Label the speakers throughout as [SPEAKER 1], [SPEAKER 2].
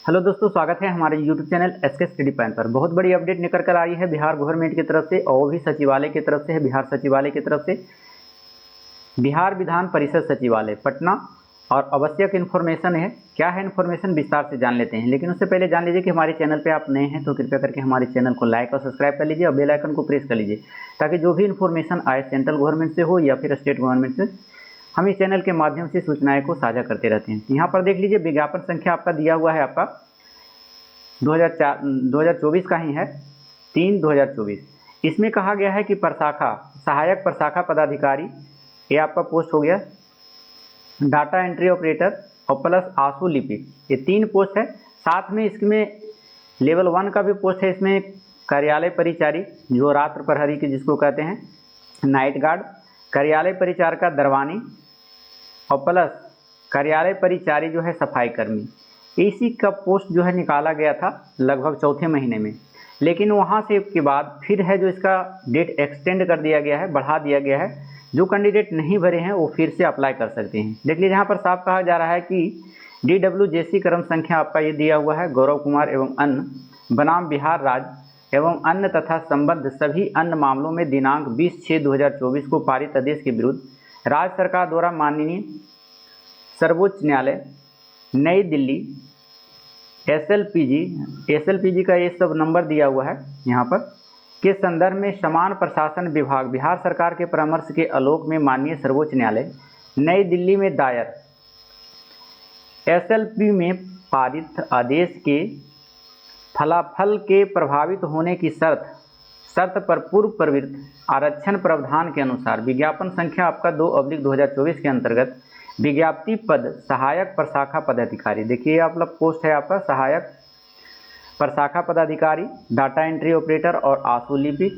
[SPEAKER 1] Hello दोस्तों, स्वागत है हमारे YouTube channel SK study point पर। बहुत बड़ी अपडेट निकल कर आई है बिहार गवर्नमेंट की तरफ से और भी सचिवालय की तरफ से है। बिहार सचिवालय की तरफ से बिहार विधान परिषद सचिवालय पटना और आवश्यक इन्फॉर्मेशन है। क्या है इन्फॉर्मेशन, विस्तार से जान लेते हैं। लेकिन उससे पहले जान लीजिए कि हमारे चैनल पे आप नए हैं तो कृपया करके हमारे चैनल को लाइक और सब्सक्राइब कर लीजिए और बेल आइकन को प्रेस कर लीजिए, ताकि जो भी इन्फॉर्मेशन आए सेंट्रल गवर्नमेंट से हो या फिर स्टेट गवर्नमेंट से, हम इस चैनल के माध्यम से सूचनाएं को साझा करते रहते हैं। यहाँ पर देख लीजिए, विज्ञापन संख्या आपका दिया हुआ है, आपका 2024 का ही है, 3/2024। इसमें कहा गया है कि सहायक प्रशाखा पदाधिकारी, ये आपका पोस्ट हो गया, डाटा एंट्री ऑपरेटर और प्लस आशु लिपिक, ये 3 पोस्ट है। साथ में इसमें लेवल 1 का भी पोस्ट है। इसमें कार्यालय परिचारी, जो रात्र प्रहरी की जिसको कहते हैं, नाइट गार्ड, कार्यालय परिचारिका दरवानी और प्लस कार्यालय परिचारी जो है सफाई कर्मी। इसी का पोस्ट जो है निकाला गया था लगभग चौथे महीने में, लेकिन वहाँ से के बाद फिर है जो इसका डेट एक्सटेंड कर दिया गया है, बढ़ा दिया गया है। जो कैंडिडेट नहीं भरे हैं वो फिर से अप्लाई कर सकते हैं। देख लीजिए, यहाँ पर साफ कहा जा रहा है कि DWJC क्रम संख्या आपका ये दिया हुआ है, गौरव कुमार एवं अन्य बनाम बिहार राज्य एवं अन्य तथा संबद्ध सभी अन्य मामलों में दिनांक 20/6/2024 को पारित आदेश के विरुद्ध राज्य सरकार द्वारा माननीय सर्वोच्च न्यायालय नई दिल्ली SLPG का ये सब नंबर दिया हुआ है यहाँ पर, के संदर्भ में समान प्रशासन विभाग बिहार सरकार के परामर्श के आलोक में माननीय सर्वोच्च न्यायालय नई दिल्ली में दायर SLP में पारित आदेश के फलाफल के प्रभावित होने की शर्त पर पूर्व प्रवृत्त आरक्षण प्रावधान के अनुसार विज्ञापन संख्या आपका 2/2024 के अंतर्गत विज्ञप्ति पद सहायक प्रशाखा पदाधिकारी, देखिए आप लोग पोस्ट है आपका सहायक प्रशाखा पदाधिकारी, डाटा एंट्री ऑपरेटर और आशु लिपिक।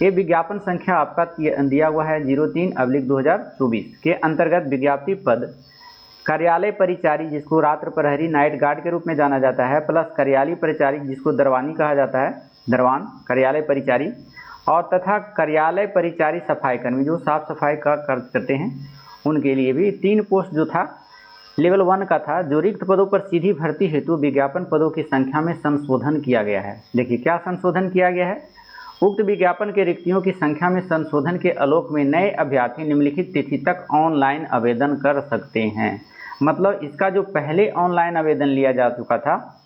[SPEAKER 1] ये विज्ञापन संख्या आपका दिया हुआ है 03/2024 के अंतर्गत विज्ञप्ति पद कार्यालय परिचारी, जिसको रात्र प्रहरी नाइट गार्ड के रूप में जाना जाता है, प्लस कार्यालय परिचारी जिसको दरवानी कहा जाता है, दरवान कार्यालय परिचारी, और तथा कार्यालय परिचारी सफाई कर्मी जो साफ सफाई का करते हैं, उनके लिए भी 3 पोस्ट जो था लेवल 1 का था। जो रिक्त पदों पर सीधी भर्ती हेतु विज्ञापन पदों की संख्या में संशोधन किया गया है। देखिए क्या संशोधन किया गया है, उक्त विज्ञापन के रिक्तियों की संख्या में संशोधन के आलोक में नए अभ्यर्थी निम्नलिखित तिथि तक ऑनलाइन आवेदन कर सकते हैं। मतलब इसका जो पहले ऑनलाइन आवेदन लिया जा चुका था,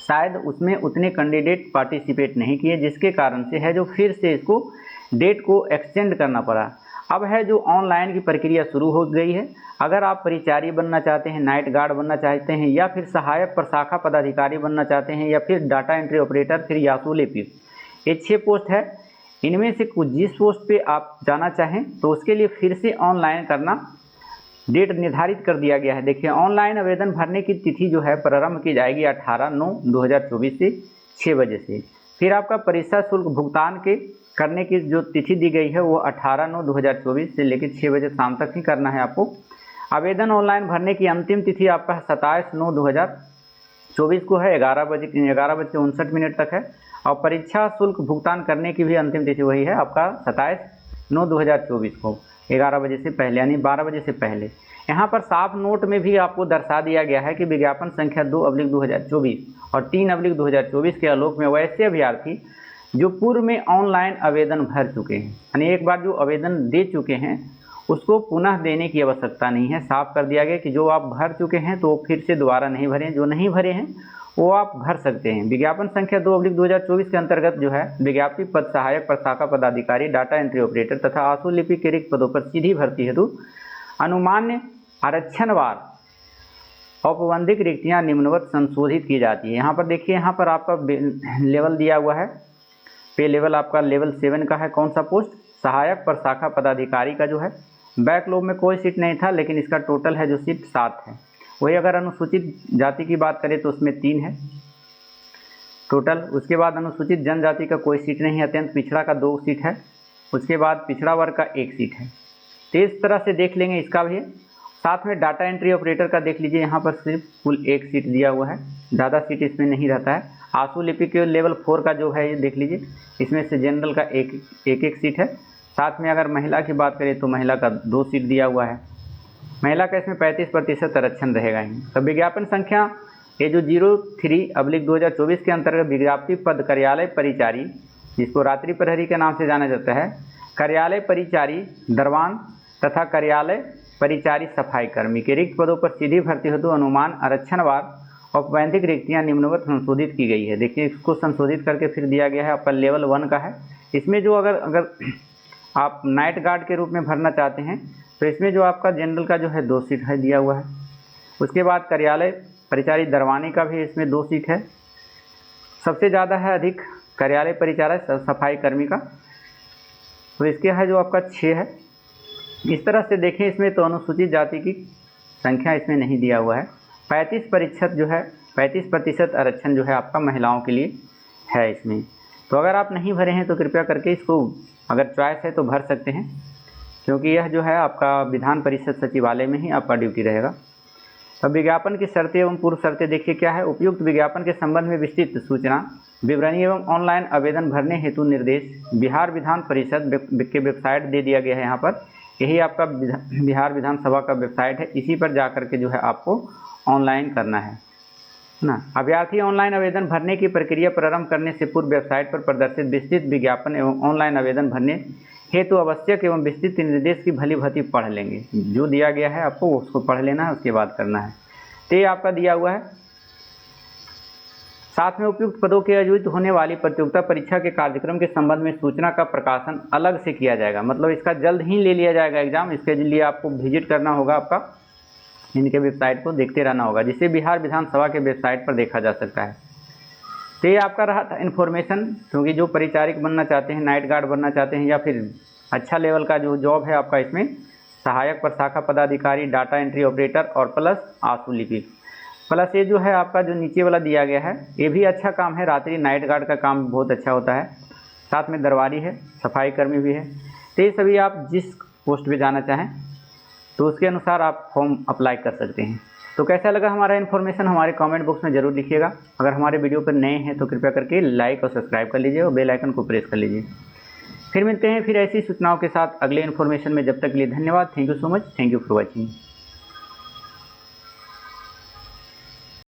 [SPEAKER 1] शायद उसमें उतने कैंडिडेट पार्टिसिपेट नहीं किए, जिसके कारण से है जो फिर से इसको डेट को एक्सटेंड करना पड़ा। अब है जो ऑनलाइन की प्रक्रिया शुरू हो गई है। अगर आप परिचारी बनना चाहते हैं, नाइट गार्ड बनना चाहते हैं, या फिर सहायक प्रशाखा पदाधिकारी बनना चाहते हैं, या फिर डाटा एंट्री ऑपरेटर, फिर यासू लिपिक, ये 6 पोस्ट है। इनमें से कुछ जिस पोस्ट पे आप जाना चाहें तो उसके लिए फिर से ऑनलाइन करना डेट निर्धारित कर दिया गया है। देखिए, ऑनलाइन आवेदन भरने की तिथि जो है प्रारंभ की जाएगी 18/9/2024 से 6 बजे से। फिर आपका परीक्षा शुल्क भुगतान करने की जो तिथि दी गई है वो 18/9/2024 से लेकर 6 बजे शाम तक ही करना है आपको। आवेदन ऑनलाइन भरने की अंतिम तिथि आपका 27/9/2024 को है, 11:59 तक है। और परीक्षा शुल्क भुगतान करने की भी अंतिम तिथि वही है आपका 27/9/2024 को, 11 बजे से पहले, यानी 12 बजे से पहले। यहाँ पर साफ नोट में भी आपको दर्शा दिया गया है कि विज्ञापन संख्या 2/2024 और 3/2024 के आलोक में वैसे अभ्यर्थी जो पूर्व में ऑनलाइन आवेदन भर चुके हैं, यानी एक बार जो आवेदन दे चुके हैं उसको पुनः देने की आवश्यकता नहीं है। साफ कर दिया गया कि जो आप भर चुके हैं तो फिर से दोबारा नहीं भरें, जो नहीं भरे हैं वो आप भर सकते हैं। विज्ञापन संख्या 2/2024 के अंतर्गत जो है विज्ञप्ति पद सहायक प्रशाखा पदाधिकारी, डाटा एंट्री ऑपरेटर तथा आशु लिपिक के रिक्त पदों पर सीधी भर्ती हेतु अनुमान्य आरक्षणवार औपबंधिक रिक्तियाँ निम्नवत संशोधित की जाती है। यहाँ पर देखिए, यहाँ पर आपका लेवल दिया हुआ है, पे लेवल आपका लेवल 7 का है। कौन सा पोस्ट, सहायक प्रशाखा पदाधिकारी का जो है। बैकलॉग में कोई सीट नहीं था, लेकिन इसका टोटल है जो सीट 7 है। वही अगर अनुसूचित जाति की बात करें तो उसमें 3 है टोटल। उसके बाद अनुसूचित जनजाति का कोई सीट नहीं है, अत्यंत पिछड़ा का 2 सीट है। उसके बाद पिछड़ा वर्ग का 1 सीट है। तो इस तरह से देख लेंगे इसका भी। साथ में डाटा एंट्री ऑपरेटर का देख लीजिए, यहाँ पर सिर्फ कुल 1 सीट दिया हुआ है, ज़्यादा सीट इसमें नहीं रहता है। आशु लिपिक के लेवल 4 का जो है ये देख लीजिए, इसमें से जनरल का एक सीट है। साथ में अगर महिला की बात करें तो महिला का 2 सीट दिया हुआ है। महिला का इसमें 35% आरक्षण रहेगा ही। तो विज्ञापन संख्या ये जो 03/2024 के अंतर्गत विज्ञप्ति पद कार्यालय परिचारी, जिसको रात्रि प्रहरी के नाम से जाना जाता है, कार्यालय परिचारी दरवान तथा कार्यालय परिचारी सफाई कर्मी के रिक्त पदों पर सीधी भर्ती हेतु अनुमान आरक्षणवार औपबंधिक रिक्तियां निम्नवत संशोधित की गई है। देखिए, इसको संशोधित करके फिर दिया गया है, आपका लेवल 1 का है। इसमें जो अगर आप नाइट गार्ड के रूप में भरना चाहते हैं तो इसमें जो आपका जनरल का जो है 2 सीट है दिया हुआ है। उसके बाद कार्यालय परिचारी दरवानी का भी इसमें 2 सीट है। सबसे ज़्यादा है अधिक कार्यालय परिचारी सफाई कर्मी का, तो इसके है जो आपका 6 है। इस तरह से देखें इसमें तो अनुसूचित जाति की संख्या इसमें नहीं दिया हुआ है। 35% आरक्षण जो है आपका महिलाओं के लिए है इसमें। तो अगर आप नहीं भरे हैं तो कृपया करके इसको, अगर चॉइस है तो भर सकते हैं, क्योंकि यह जो है आपका विधान परिषद सचिवालय में ही आपका ड्यूटी रहेगा। अब विज्ञापन की शर्तें एवं पूर्व शर्तें देखिए क्या है। उपयुक्त विज्ञापन के संबंध में विस्तृत सूचना, विवरणी एवं ऑनलाइन आवेदन भरने हेतु निर्देश बिहार विधान परिषद के वेबसाइट दे दिया गया है। यहाँ पर यही आपका बिहार विधानसभा का वेबसाइट है, इसी पर जा कर के जो है आपको ऑनलाइन करना है ना। अभ्यर्थी ऑनलाइन आवेदन भरने की प्रक्रिया प्रारंभ करने से पूर्व वेबसाइट पर प्रदर्शित विस्तृत विज्ञापन एवं ऑनलाइन आवेदन भरने हेतु आवश्यक एवं विस्तृत निर्देश की भली भांति पढ़ लेंगे। जो दिया गया है आपको उसको पढ़ लेना है, उसके बाद करना है। तो ये आपका दिया हुआ है। साथ में उपयुक्त पदों के आयोजित होने वाली प्रतियोगिता परीक्षा के कार्यक्रम के संबंध में सूचना का प्रकाशन अलग से किया जाएगा। मतलब इसका जल्द ही ले लिया जाएगा एग्जाम। इसके लिए आपको विजिट करना होगा, आपका इनके वेबसाइट को देखते रहना होगा, जिसे बिहार विधानसभा के वेबसाइट पर देखा जा सकता है। तो ये आपका रहा था इन्फॉर्मेशन, क्योंकि जो परिचारिक बनना चाहते हैं, नाइट गार्ड बनना चाहते हैं, या फिर अच्छा लेवल का जो जॉब है आपका, इसमें सहायक प्रशाखा पदाधिकारी, डाटा एंट्री ऑपरेटर और प्लस आंसू लिपिक, प्लस ये जो है आपका जो नीचे वाला दिया गया है, ये भी अच्छा काम है। रात्रि नाइट गार्ड का काम बहुत अच्छा होता है। साथ में दरबारी है, सफाई कर्मी भी है। तो ये सभी आप जिस पोस्ट पे जाना चाहें तो उसके अनुसार आप फॉर्म अप्लाई कर सकते हैं। तो कैसा लगा हमारा इन्फॉर्मेशन, हमारे कमेंट बॉक्स में ज़रूर लिखिएगा। अगर हमारे वीडियो पर नए हैं तो कृपया करके लाइक और सब्सक्राइब कर लीजिए और बेल आइकन को प्रेस कर लीजिए। फिर मिलते हैं फिर ऐसी सूचनाओं के साथ अगले इन्फॉर्मेशन में। जब तक के लिए धन्यवाद। Thank you so much. Thank you for watching.